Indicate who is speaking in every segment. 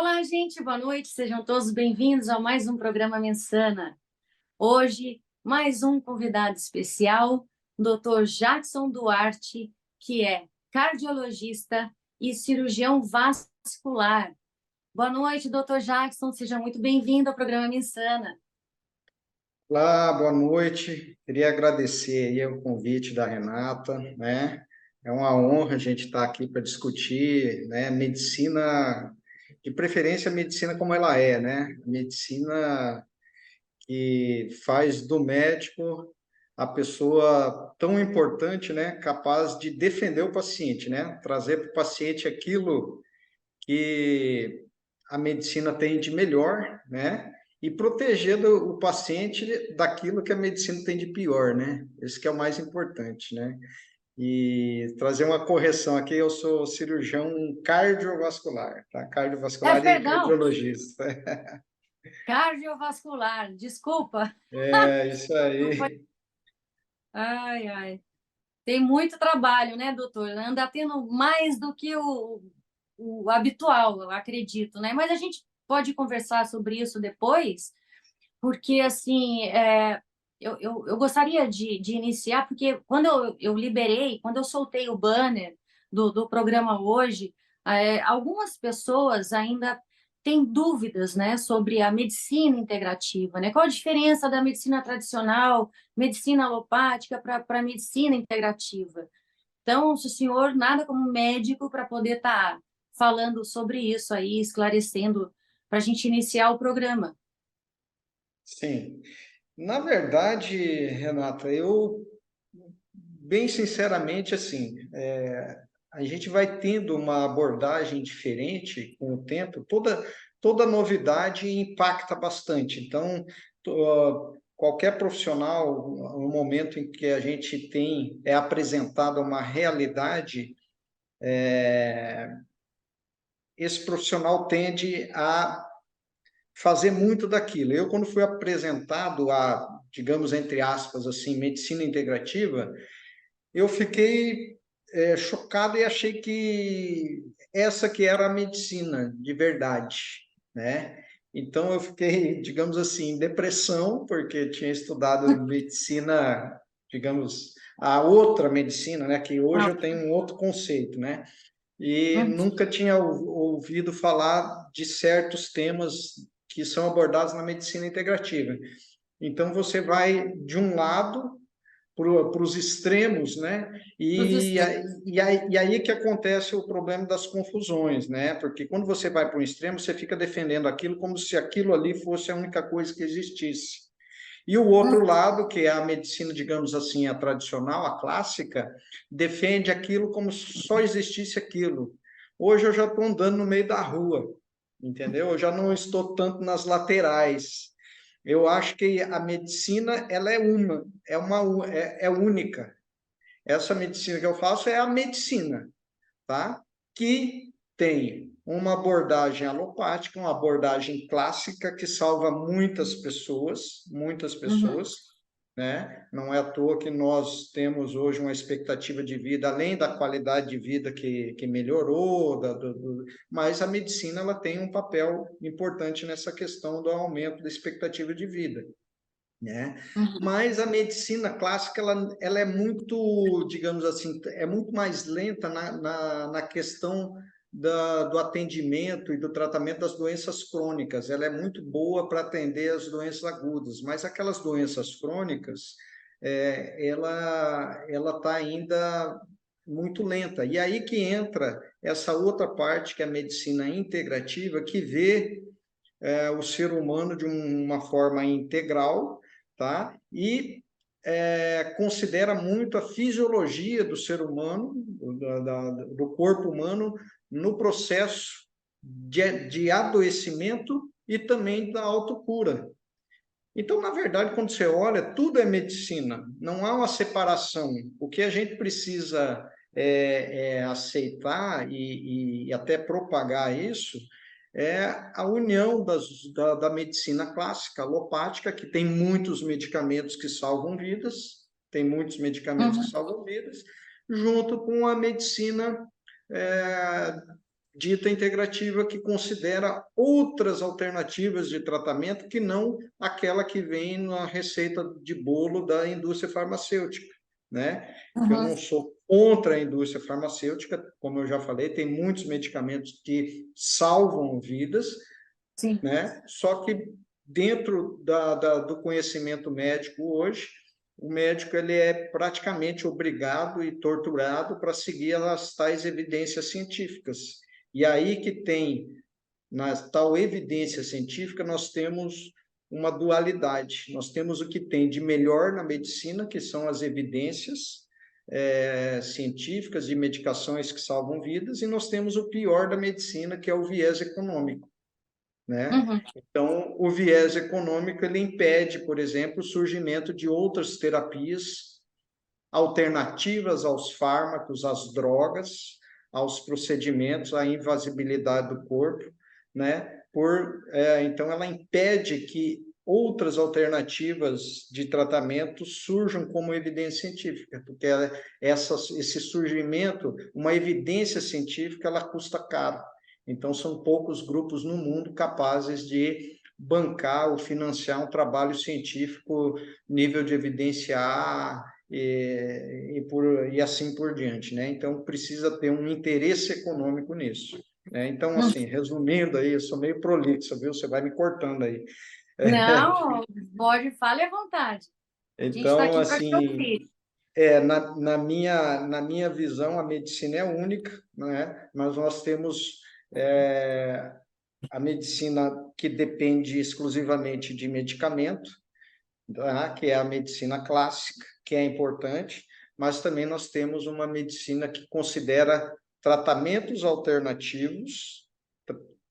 Speaker 1: Olá, gente, boa noite, sejam todos bem-vindos a mais um programa Mensana. Hoje, mais um convidado especial, Dr. Jackson Duarte, que é cardiologista e cirurgião vascular. Boa noite, Dr. Jackson, seja muito bem-vindo ao programa Mensana.
Speaker 2: Olá, boa noite. Queria agradecer aí o convite da Renata, né? É uma honra a gente estar aqui para discutir, né, medicina, de preferência a medicina como ela é, né? Medicina que faz do médico a pessoa tão importante, né, capaz de defender o paciente, né? Trazer para o paciente aquilo que a medicina tem de melhor, né? E proteger o paciente daquilo que a medicina tem de pior, né? Esse que é o mais importante, né? E trazer uma correção aqui, eu sou cirurgião cardiovascular, tá? Cardiovascular e
Speaker 1: Perdão,
Speaker 2: cardiologista.
Speaker 1: cardiovascular, desculpa.
Speaker 2: É, isso
Speaker 1: Não foi...
Speaker 2: aí.
Speaker 1: Ai, ai. Tem muito trabalho, né, doutor? Anda tendo mais do que o habitual, eu acredito, né? Mas a gente pode conversar sobre isso depois, porque, assim, eu gostaria de iniciar, porque quando eu liberei, quando eu soltei o banner do programa hoje, algumas pessoas ainda têm dúvidas, né, sobre a medicina integrativa, né? Qual a diferença da medicina tradicional, medicina alopática para a medicina integrativa? Então, se o senhor nada como médico para poder estar falando sobre isso aí, esclarecendo, para a gente iniciar o programa.
Speaker 2: Sim. Na verdade, Renata, eu, bem sinceramente, assim, a gente vai tendo uma abordagem diferente com o tempo, toda novidade impacta bastante. Então, qualquer profissional, no momento em que a gente é apresentada uma realidade, esse profissional tende a fazer muito daquilo. Eu, quando fui apresentado a, digamos, entre aspas, assim, medicina integrativa, eu fiquei chocado e achei que essa que era a medicina de verdade, né? Então eu fiquei, digamos assim, em depressão, porque tinha estudado medicina, digamos, a outra medicina, né? Que hoje
Speaker 1: Ah,
Speaker 2: eu tenho um outro conceito, né? E
Speaker 1: uhum.
Speaker 2: nunca tinha ouvido falar de certos temas que são abordados na medicina integrativa. Então você vai de um lado para os extremos, né?
Speaker 1: Dos
Speaker 2: E aí que acontece o problema das confusões, né? Porque quando você vai para um extremo, você fica defendendo aquilo como se aquilo ali fosse a única coisa que existisse. E o outro lado, que é a medicina, digamos assim, a tradicional, a clássica, defende aquilo como se só existisse aquilo. Hoje eu já estou andando no meio da rua, entendeu? Eu já não estou tanto nas laterais. Eu acho que a medicina ela é única. Essa medicina que eu faço é a medicina, tá? Que tem uma abordagem alopática, uma abordagem clássica que salva muitas
Speaker 1: Uhum.
Speaker 2: pessoas, né? Não é à toa que nós temos hoje uma expectativa de vida, além da qualidade de vida que melhorou, mas a medicina ela tem um papel importante nessa questão do aumento da expectativa de vida, né?
Speaker 1: Uhum.
Speaker 2: Mas a medicina clássica, ela é muito, digamos assim, é muito mais lenta na questão do atendimento e do tratamento das doenças crônicas. Ela é muito boa para atender as doenças agudas, mas aquelas doenças crônicas, ela está ainda muito lenta. E aí que entra essa outra parte, que é a medicina integrativa, que vê o ser humano de uma forma integral, tá? E considera muito a fisiologia do ser humano, do corpo humano, no processo de adoecimento e também da autocura. Então, na verdade, quando você olha, tudo é medicina, não há uma separação. O que a gente precisa aceitar e até propagar isso é a união da medicina clássica, alopática, que tem muitos medicamentos que salvam vidas, tem muitos medicamentos que
Speaker 1: Uhum.
Speaker 2: salvam vidas, junto com a medicina é, dita integrativa, que considera outras alternativas de tratamento que não aquela que vem na receita de bolo da indústria farmacêutica, né? Que eu
Speaker 1: Uhum.
Speaker 2: não sou contra a indústria farmacêutica, como eu já falei, tem muitos medicamentos que salvam vidas,
Speaker 1: Sim.
Speaker 2: né? Só que dentro do conhecimento médico hoje, o médico ele é praticamente obrigado e torturado para seguir as tais evidências científicas. E aí que tem, na tal evidência científica, nós temos uma dualidade. Nós temos o que tem de melhor na medicina, que são as evidências científicas de medicações que salvam vidas, e nós temos o pior da medicina, que é o viés econômico, né?
Speaker 1: Uhum.
Speaker 2: Então, o viés econômico ele impede, por exemplo, o surgimento de outras terapias alternativas aos fármacos, às drogas, aos procedimentos, à invasibilidade do corpo, né? Então, ela impede que outras alternativas de tratamento surjam como evidência científica, porque esse surgimento, uma evidência científica, ela custa caro. Então, são poucos grupos no mundo capazes de bancar ou financiar um trabalho científico nível de evidência A, e assim por diante, né? Então, precisa ter um interesse econômico nisso, né? Então,
Speaker 1: Uhum.
Speaker 2: assim, resumindo aí, eu sou meio prolixo, viu? Você vai me cortando aí.
Speaker 1: Não, pode, fale à vontade. A gente está
Speaker 2: Então,
Speaker 1: aqui para te
Speaker 2: assim,
Speaker 1: ouvir.
Speaker 2: na minha visão, a medicina é única, né? Mas nós temos a medicina que depende exclusivamente de medicamento, tá? Que é a medicina clássica, que é importante, mas também nós temos uma medicina que considera tratamentos alternativos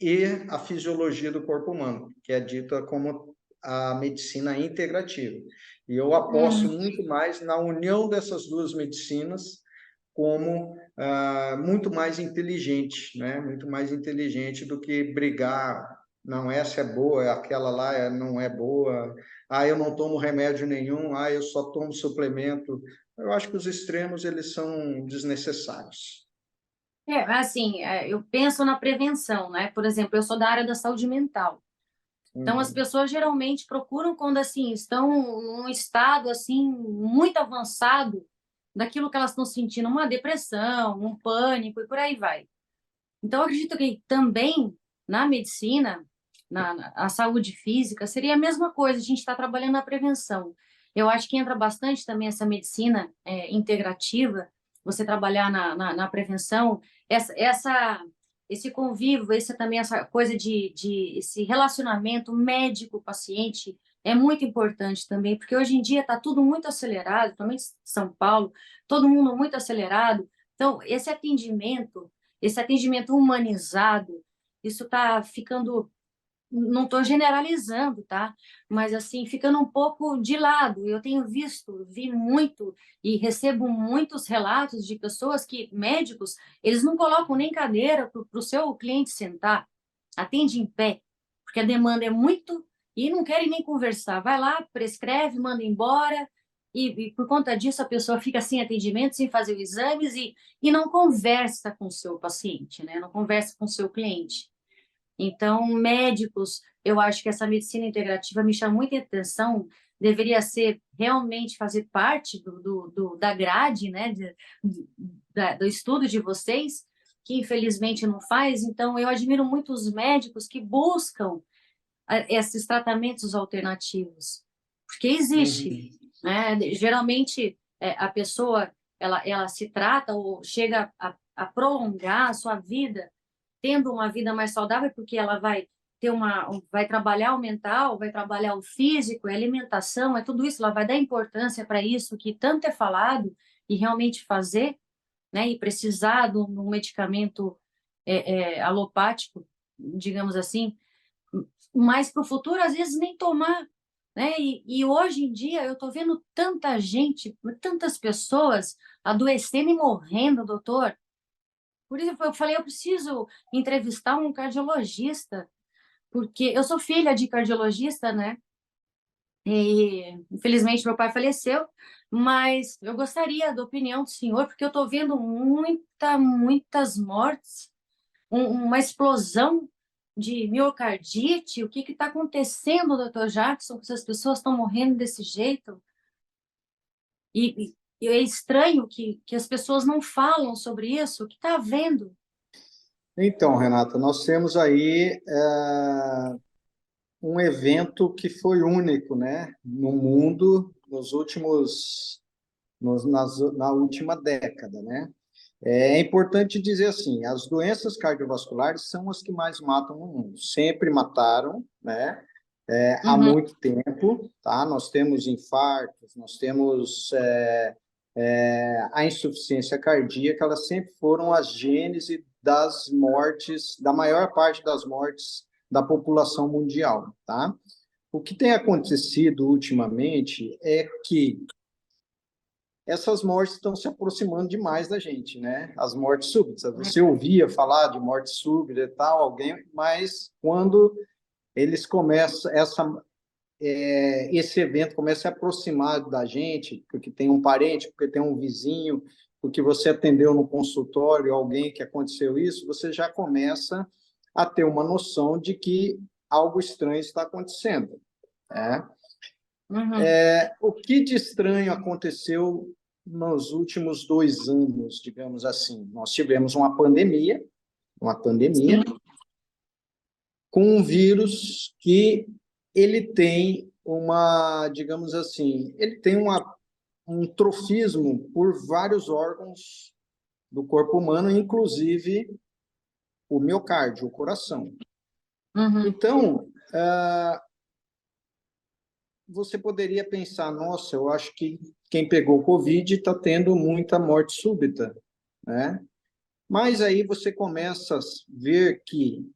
Speaker 2: e a fisiologia do corpo humano, que é dita como a medicina integrativa. E eu aposto
Speaker 1: Hum.
Speaker 2: muito mais na união dessas duas medicinas como muito mais inteligente, né? Muito mais inteligente do que brigar. Não, essa é boa, aquela lá não é boa. Ah, eu não tomo remédio nenhum. Ah, eu só tomo suplemento. Eu acho que os extremos eles são desnecessários.
Speaker 1: Assim, eu penso na prevenção, né? Por exemplo, eu sou da área da saúde mental. Então, as
Speaker 2: Uhum,
Speaker 1: pessoas geralmente procuram quando, assim, estão num estado, assim, muito avançado daquilo que elas estão sentindo, uma depressão, um pânico e por aí vai. Então, eu acredito que também na medicina, a saúde física, seria a mesma coisa, a gente está trabalhando na prevenção. Eu acho que entra bastante também essa medicina integrativa, você trabalhar na prevenção, esse convívio, também essa coisa esse relacionamento médico-paciente é muito importante também, porque hoje em dia está tudo muito acelerado, principalmente em São Paulo, todo mundo muito acelerado. Então, esse atendimento humanizado, isso está ficando, não estou generalizando, tá? Mas assim, ficando um pouco de lado. Eu tenho vi muito e recebo muitos relatos de pessoas que, médicos, eles não colocam nem cadeira para o seu cliente sentar, atende em pé, porque a demanda é muito e não querem nem conversar. Vai lá, prescreve, manda embora. E por conta disso a pessoa fica sem atendimento, sem fazer os exames e não conversa com o seu paciente, né? Não conversa com o seu cliente. Então, médicos, eu acho que essa medicina integrativa me chama muita atenção, deveria ser realmente fazer parte da grade, né, do estudo de vocês, que infelizmente não faz. Então, eu admiro muito os médicos que buscam esses tratamentos alternativos, porque existe,
Speaker 2: uhum,
Speaker 1: né? Geralmente, a pessoa, ela se trata ou chega a prolongar a sua vida tendo uma vida mais saudável, porque ela vai trabalhar o mental, vai trabalhar o físico, a alimentação, tudo isso, ela vai dar importância para isso que tanto é falado e realmente fazer, né? E precisar de um medicamento alopático, digamos assim, mas para o futuro, às vezes, nem tomar, né? E hoje em dia eu estou vendo tanta gente, tantas pessoas adoecendo e morrendo, doutor. Por isso eu falei, eu preciso entrevistar um cardiologista, porque eu sou filha de cardiologista, né? E infelizmente meu pai faleceu, mas eu gostaria da opinião do senhor, porque eu estou vendo muitas mortes uma explosão de miocardite? O que está acontecendo, doutor Jackson, que essas pessoas estão morrendo desse jeito? E é estranho que as pessoas não falam sobre isso. O que está havendo?
Speaker 2: Então, Renata, nós temos aí um evento que foi único, né, no mundo nos últimos, na última década, né? É importante dizer assim, as doenças cardiovasculares são as que mais matam no mundo. Sempre mataram, né? Há
Speaker 1: Uhum,
Speaker 2: muito tempo, tá? Nós temos infartos, nós temos a insuficiência cardíaca, elas sempre foram a gênese das mortes, da maior parte das mortes da população mundial, tá? O que tem acontecido ultimamente é que essas mortes estão se aproximando demais da gente, né? As mortes súbitas. Você ouvia falar de morte súbita e tal, alguém, mas quando eles começam, esse evento começa a se aproximar da gente, porque tem um parente, porque tem um vizinho, porque você atendeu no consultório alguém que aconteceu isso, você já começa a ter uma noção de que algo estranho está acontecendo, né?
Speaker 1: uhum,
Speaker 2: O que de estranho aconteceu nos últimos 2 anos, digamos assim? Nós tivemos uma pandemia
Speaker 1: sim.
Speaker 2: com um vírus que ele tem uma, digamos assim, ele tem um trofismo por vários órgãos do corpo humano, inclusive o miocárdio, o coração.
Speaker 1: Uhum,
Speaker 2: Então, você poderia pensar, nossa, eu acho que quem pegou Covid está tendo muita morte súbita, né? Mas aí você começa a ver que,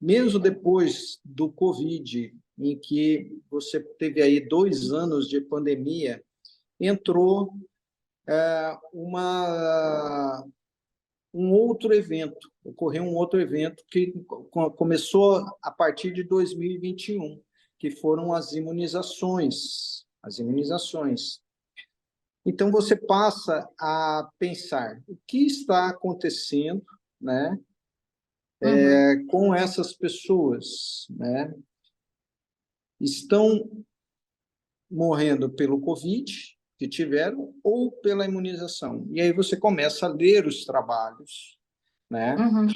Speaker 2: mesmo depois do Covid, em que você teve aí 2 anos de pandemia, entrou uma, um outro evento, ocorreu um outro evento que começou a partir de 2021, que foram as imunizações. As imunizações. Então, você passa a pensar o que está acontecendo, né,
Speaker 1: uhum,
Speaker 2: com essas pessoas, né? Estão morrendo pelo Covid que tiveram ou pela imunização. E aí você começa a ler os trabalhos, né?
Speaker 1: uhum,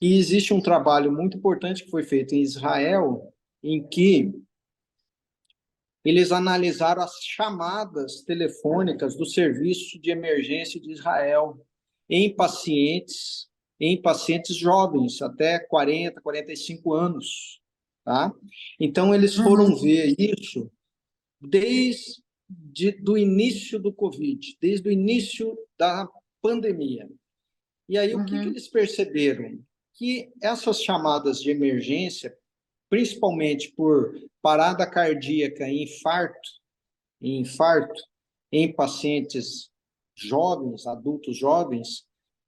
Speaker 2: E existe um trabalho muito importante que foi feito em Israel, em que eles analisaram as chamadas telefônicas do Serviço de Emergência de Israel em pacientes jovens, até 40, 45 anos, tá? Então, eles
Speaker 1: uhum,
Speaker 2: foram ver isso desde do início do Covid, desde o início da pandemia. E aí, o que
Speaker 1: uhum,
Speaker 2: eles perceberam? Que essas chamadas de emergência, principalmente por parada cardíaca e infarto em pacientes jovens, adultos jovens,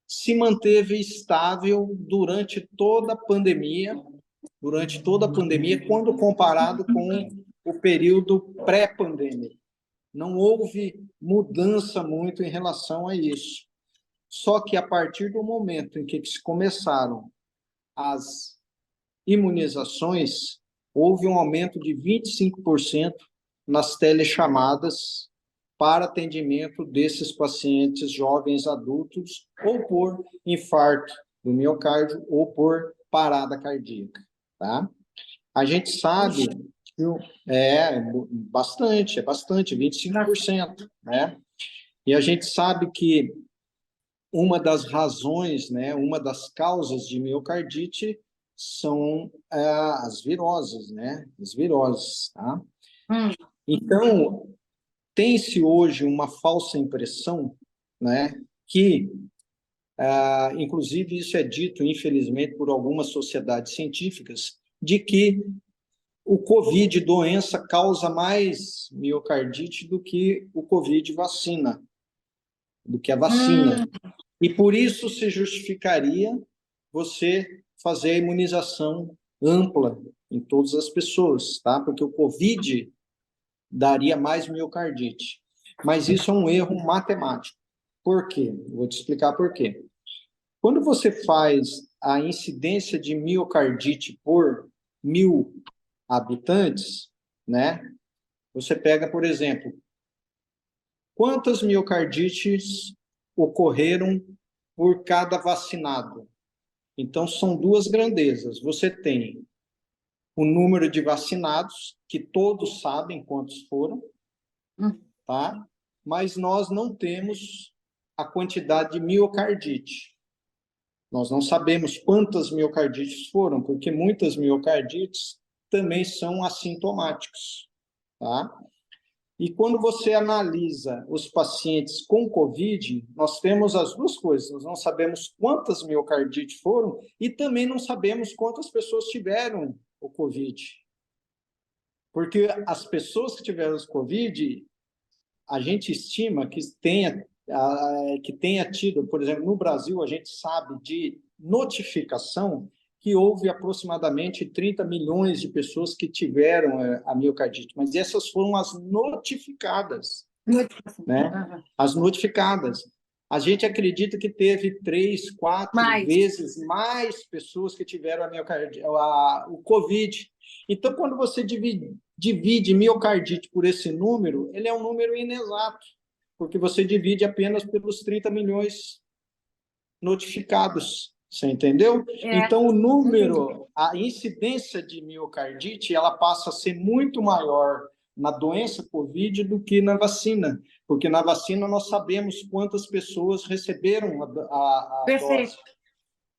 Speaker 2: se manteve estável durante toda a pandemia, quando comparado com o período pré-pandêmico. Não houve mudança muito em relação a isso. Só que a partir do momento em que se começaram as imunizações, houve um aumento de 25% nas telechamadas para atendimento desses pacientes jovens adultos, ou por infarto do miocárdio, ou por parada cardíaca, tá? A gente sabe
Speaker 1: puxa,
Speaker 2: que é bastante, 25%, né? E a gente sabe que uma das razões, né, uma das causas de miocardite são as viroses, né? As viroses, tá?
Speaker 1: hum,
Speaker 2: Então, tem-se hoje uma falsa impressão, né, que, inclusive isso é dito, infelizmente, por algumas sociedades científicas, de que o COVID doença causa mais miocardite do que o COVID vacina, do que a vacina.
Speaker 1: hum,
Speaker 2: E por isso se justificaria você fazer a imunização ampla em todas as pessoas, tá? Porque o COVID daria mais miocardite. Mas isso é um erro matemático. Por quê? Vou te explicar por quê. Quando você faz a incidência de miocardite por 1.000 habitantes, né? Você pega, por exemplo, quantas miocardites ocorreram por cada vacinado? Então, são duas grandezas. Você tem o número de vacinados, que todos sabem quantos foram, tá? Mas nós não temos a quantidade de miocardite. Nós não sabemos quantas miocardites foram, porque muitas miocardites também são assintomáticos, tá? E quando você analisa os pacientes com COVID, nós temos as duas coisas. Nós não sabemos quantas miocardites foram e também não sabemos quantas pessoas tiveram o COVID. Porque as pessoas que tiveram o COVID, a gente estima que tenha tido, por exemplo, no Brasil, a gente sabe de notificação que houve aproximadamente 30 milhões de pessoas que tiveram a miocardite, mas essas foram as notificadas, né? As notificadas. A gente acredita que teve 3, 4 vezes mais pessoas que tiveram a miocardite, o COVID. Então, quando você divide miocardite por esse número, ele é um número inexato, porque você divide apenas pelos 30 milhões notificados. Você entendeu? Então, o número, a incidência de miocardite, ela passa a ser muito maior na doença COVID do que na vacina, porque na vacina nós sabemos quantas pessoas receberam a dose.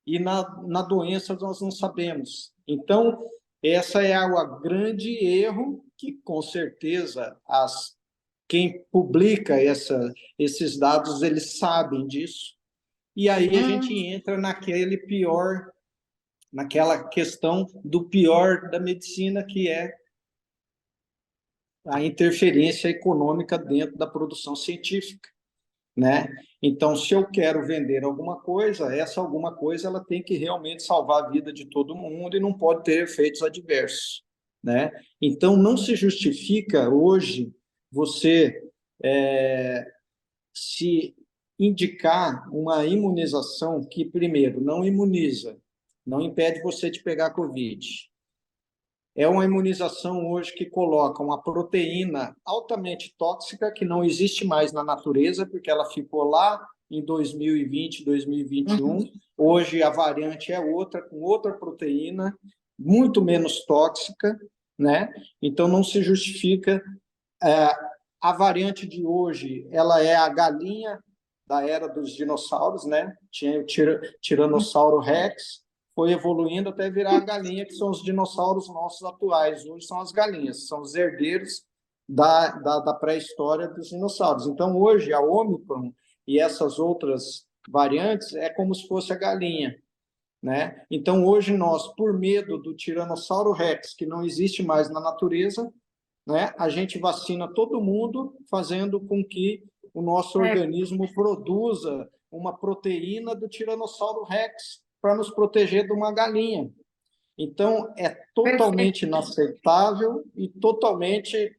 Speaker 2: E na doença nós não sabemos. Então, essa é o grande erro que, com certeza, quem publica esses dados, eles sabem disso. E aí a gente entra naquela questão do pior da medicina, que é a interferência econômica dentro da produção científica, né? Então, se eu quero vender alguma coisa, essa alguma coisa ela tem que realmente salvar a vida de todo mundo e não pode ter efeitos adversos, né? Então, não se justifica hoje você se indicar uma imunização que, primeiro, não imuniza, não impede você de pegar Covid. É uma imunização hoje que coloca uma proteína altamente tóxica que não existe mais na natureza, porque ela ficou lá em 2020, 2021. Hoje a variante é outra, com outra proteína, muito menos tóxica, né? Então não se justifica. A variante de hoje, ela é a galinha da era dos dinossauros, né? Tinha o Tiranossauro Rex, foi evoluindo até virar a galinha, que são os dinossauros nossos atuais. Hoje são as galinhas, são os herdeiros da pré-história dos dinossauros. Então, hoje, a Omicron e essas outras variantes é como se fosse a galinha, né? Então, hoje, nós, por medo do Tiranossauro Rex, que não existe mais na natureza, né, a gente vacina todo mundo, fazendo com que o nosso organismo produza uma proteína do Tiranossauro Rex para nos proteger de uma galinha. Então, é totalmente inaceitável e totalmente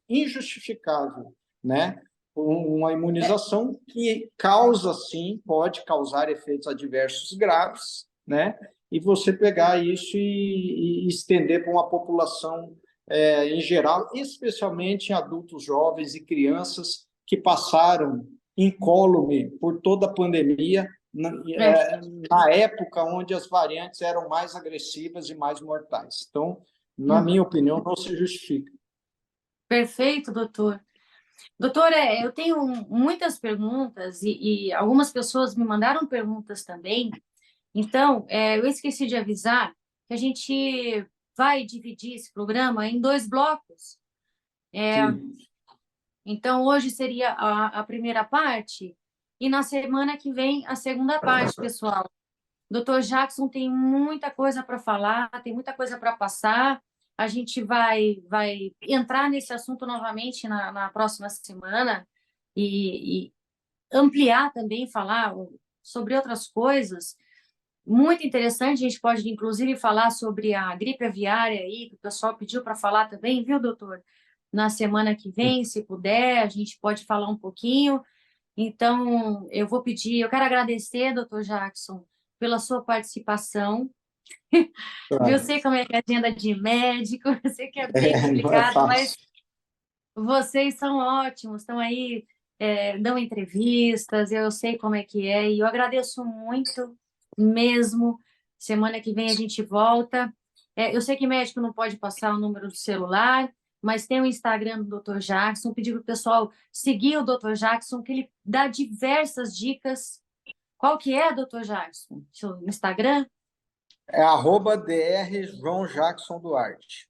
Speaker 2: injustificável, né? Uma imunização que causa, sim, pode causar efeitos adversos graves, né? E você pegar isso e estender para uma população em geral, especialmente em adultos jovens e crianças que passaram incólume por toda a pandemia, na época onde as variantes eram mais agressivas e mais mortais. Então, na minha opinião, não se justifica.
Speaker 1: Perfeito, doutor. Doutor, eu tenho muitas perguntas e algumas pessoas me mandaram perguntas também. Então, eu esqueci de avisar que a gente vai dividir esse programa em 2 blocos. Então, hoje seria a primeira parte e na semana que vem a segunda parte, pessoal. Doutor Jackson tem muita coisa para falar, tem muita coisa para passar. A gente vai entrar nesse assunto novamente na próxima semana e ampliar também, falar sobre outras coisas. Muito interessante, a gente pode inclusive falar sobre a gripe aviária aí, que o pessoal pediu para falar também, viu, doutor? Na semana que vem, se puder, a gente pode falar um pouquinho. Então, eu vou pedir, eu quero agradecer, doutor Jackson, pela sua participação. Eu
Speaker 2: Claro.
Speaker 1: sei como é que é a agenda de médico, eu sei que é bem
Speaker 2: Não é
Speaker 1: complicado,
Speaker 2: fácil.
Speaker 1: mas vocês são ótimos, estão aí, dão entrevistas, eu sei como é que é, e eu agradeço muito mesmo. Semana que vem a gente volta. Eu sei que médico não pode passar o número do celular, mas tem o Instagram do Dr. Jackson. Pedir para o pessoal seguir o Dr. Jackson, que ele dá diversas dicas. Qual que é, Dr. Jackson? Seu Instagram?
Speaker 2: É @Dr. João Jackson Duarte.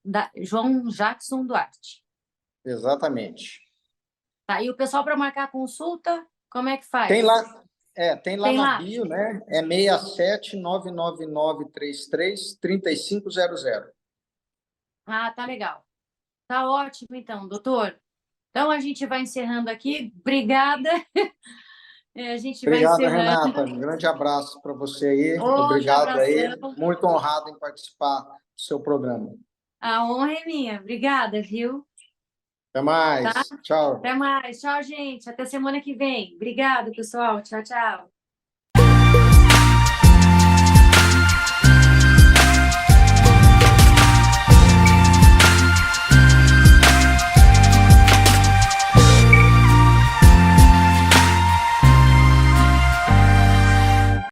Speaker 1: @Dr. João Jackson Duarte.
Speaker 2: Exatamente.
Speaker 1: Tá, e o pessoal para marcar a consulta, como é que
Speaker 2: Tem
Speaker 1: faz?
Speaker 2: lá, tem lá
Speaker 1: Tem
Speaker 2: na
Speaker 1: lá?
Speaker 2: bio, né? É 67 99933 3500.
Speaker 1: Ah, tá legal. Tá ótimo, então, doutor. Então, a gente vai encerrando aqui. Obrigada. A gente vai
Speaker 2: Obrigado,
Speaker 1: encerrando.
Speaker 2: Renata. Um grande abraço para você aí.
Speaker 1: Outro
Speaker 2: Obrigado aí.
Speaker 1: abração.
Speaker 2: Muito honrado em participar do seu programa.
Speaker 1: A honra é minha. Obrigada, viu?
Speaker 2: Até
Speaker 1: Tá?
Speaker 2: mais. Tchau.
Speaker 1: Até mais. Tchau, gente. Até semana que vem. Obrigada, pessoal. Tchau, tchau.